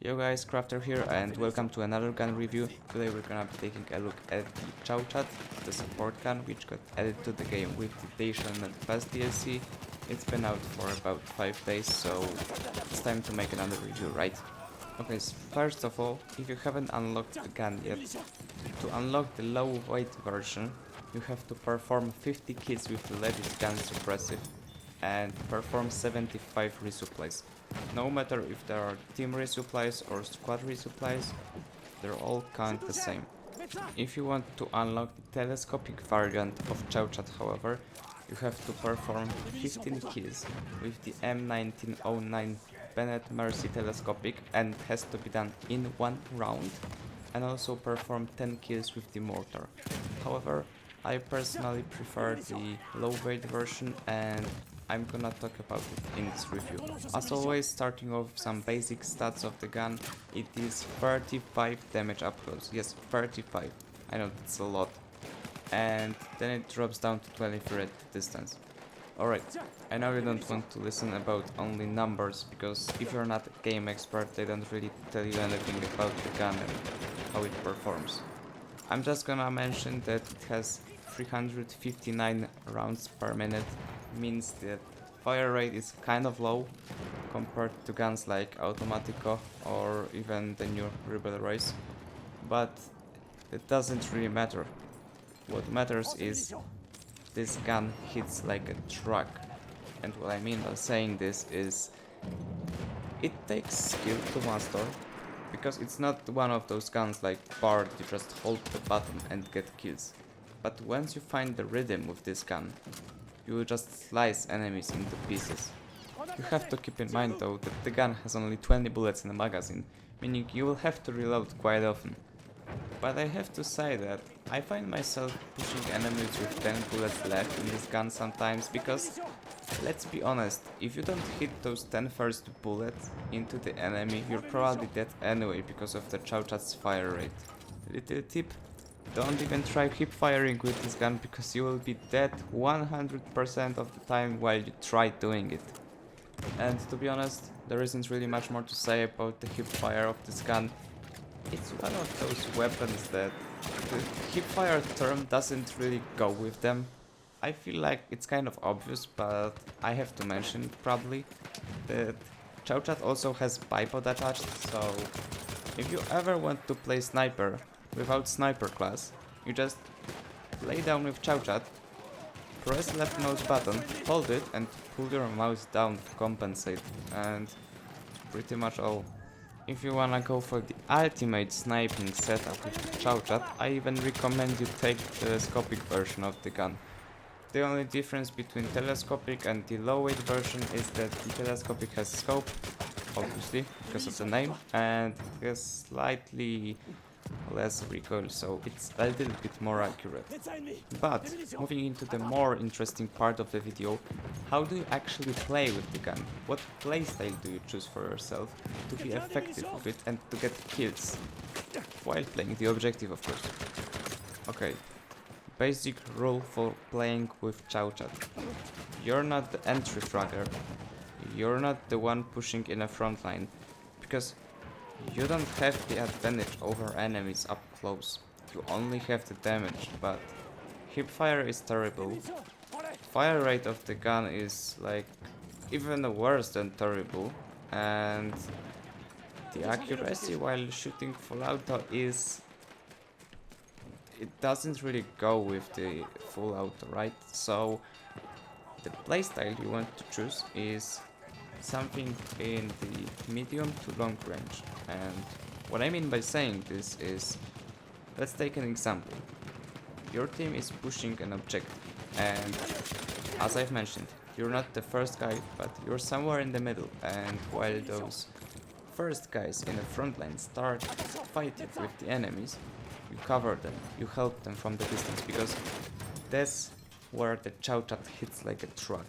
Yo guys, Crafter here and welcome to another gun review. Today we're gonna be taking a look at the Chauchat, the support gun which got added to the game with the Dacian and Fast DLC. It's been out for about 5 days, so it's time to make another review, right? Okay, so first of all, if you haven't unlocked the gun yet, to unlock the low weight version, you have to perform 50 kills with the legit gun suppressive and perform 75 resupplies. No matter if there are team resupplies or squad resupplies, they're all count the same. If you want to unlock the telescopic variant of Chauchat, however, you have to perform 15 kills with the M1909 Bennett Mercy telescopic and has to be done in one round, and also perform 10 kills with the mortar. However, I personally prefer the low weight version and I'm gonna talk about it in this review. As always, starting off with some basic stats of the gun, it is 35 damage up close. Yes, 35. I know that's a lot. And then it drops down to 23 at distance. Alright, I know you don't want to listen about only numbers, because if you're not a game expert, they don't really tell you anything about the gun and how it performs. I'm just gonna mention that it has 359 rounds per minute, means that fire rate is kind of low compared to guns like Automatico or even the new Rebel Race, but it doesn't really matter. What matters is this gun hits like a truck, and what I mean by saying this is it takes skill to master, because it's not one of those guns like Bard you just hold the button and get kills. But once you find the rhythm with this gun, you will just slice enemies into pieces. You have to keep in mind though that the gun has only 20 bullets in the magazine, meaning you will have to reload quite often. But I have to say that I find myself pushing enemies with 10 bullets left in this gun sometimes, because, let's be honest, if you don't hit those 10 first bullets into the enemy, you're probably dead anyway because of the Chauchat's fire rate. Little tip: don't even try hip firing with this gun, because you will be dead 100% of the time while you try doing it. And to be honest, there isn't really much more to say about the hip fire of this gun. It's one of those weapons that the hip fire term doesn't really go with them. I feel like it's kind of obvious, but I have to mention probably that Chauchat also has bipod attached, so if you ever want to play sniper without sniper class, you just lay down with Chauchat, press left mouse button, hold it and pull your mouse down to compensate, and that's pretty much all. If you wanna go for the ultimate sniping setup with Chauchat, I even recommend you take the telescopic version of the gun. The only difference between telescopic and the low weight version is that the telescopic has scope, obviously, because of the name, and it has slightly less recoil, so it's a little bit more accurate. But moving into the more interesting part of the video, how do you actually play with the gun? What playstyle do you choose for yourself to be effective with it and to get kills while playing the objective, of course? Okay, basic rule for playing with Chauchat: you're not the entry fragger, you're not the one pushing in a front line, because you don't have the advantage over enemies up close. You only have the damage, but hipfire is terrible. Fire rate of the gun is like even worse than terrible, and the accuracy while shooting full auto is... it doesn't really go with the full auto, right? So the playstyle you want to choose is something in the medium to long range. And what I mean by saying this is, let's take an example. Your team is pushing an objective, and as I've mentioned, you're not the first guy, but you're somewhere in the middle, and while those first guys in the front line start fighting with the enemies, you cover them, you help them from the distance, because that's where the Chauchat hits like a truck.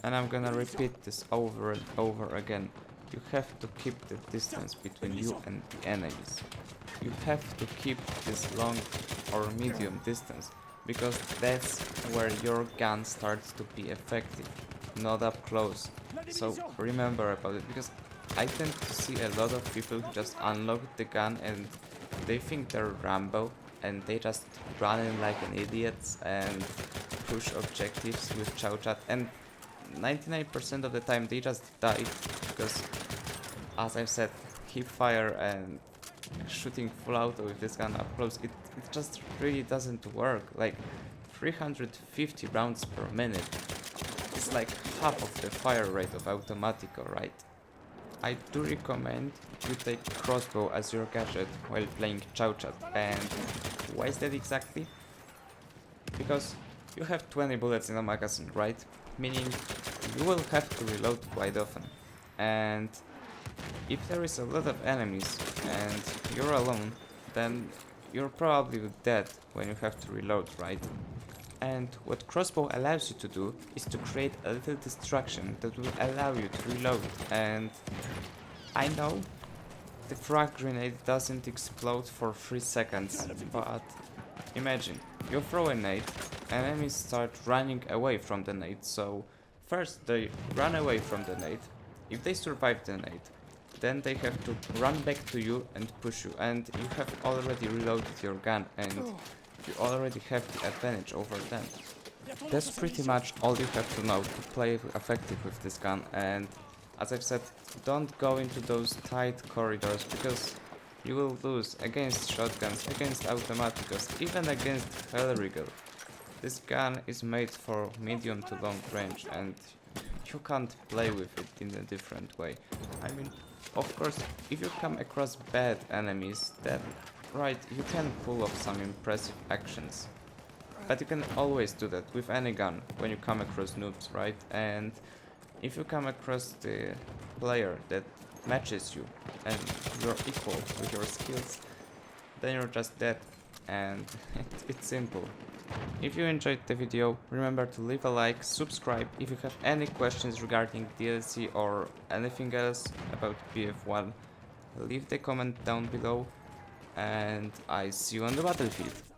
And I'm gonna repeat this over and over again. You have to keep the distance between you and the enemies. You have to keep this long or medium distance, because that's where your gun starts to be effective, not up close. So remember about it, because I tend to see a lot of people who just unlock the gun and they think they're Rambo and they just run in like an idiot and push objectives with Chauchat, and 99% of the time they just die because, as I've said, hip fire and shooting full auto with this gun up close, it just really doesn't work. Like 350 rounds per minute. It's like half of the fire rate of Automatico, right? I do recommend you take crossbow as your gadget while playing Chauchat. And why is that exactly? Because you have 20 bullets in a magazine, right? Meaning you will have to reload quite often. And if there is a lot of enemies and you're alone, then you're probably dead when you have to reload, right? And what crossbow allows you to do is to create a little distraction that will allow you to reload. And I know the frag grenade doesn't explode for 3 seconds, but imagine, you throw a nade, enemies start running away from the nade, so first they run away from the nade. If they survive the nade, then they have to run back to you and push you, and you have already reloaded your gun and you already have the advantage over them. That's pretty much all you have to know to play effective with this gun, and as I've said, don't go into those tight corridors because you will lose against shotguns, against automaticos, even against Hellriegel. This gun is made for medium to long range and you can't play with it in a different way. I mean, of course, if you come across bad enemies, then right, you can pull off some impressive actions. But you can always do that with any gun when you come across noobs, right? And if you come across the player that matches you and you're equal with your skills, then you're just dead. And it's simple. If you enjoyed the video, remember to leave a like, subscribe. If you have any questions regarding DLC or anything else about BF1, leave the comment down below, and I see you on the battlefield.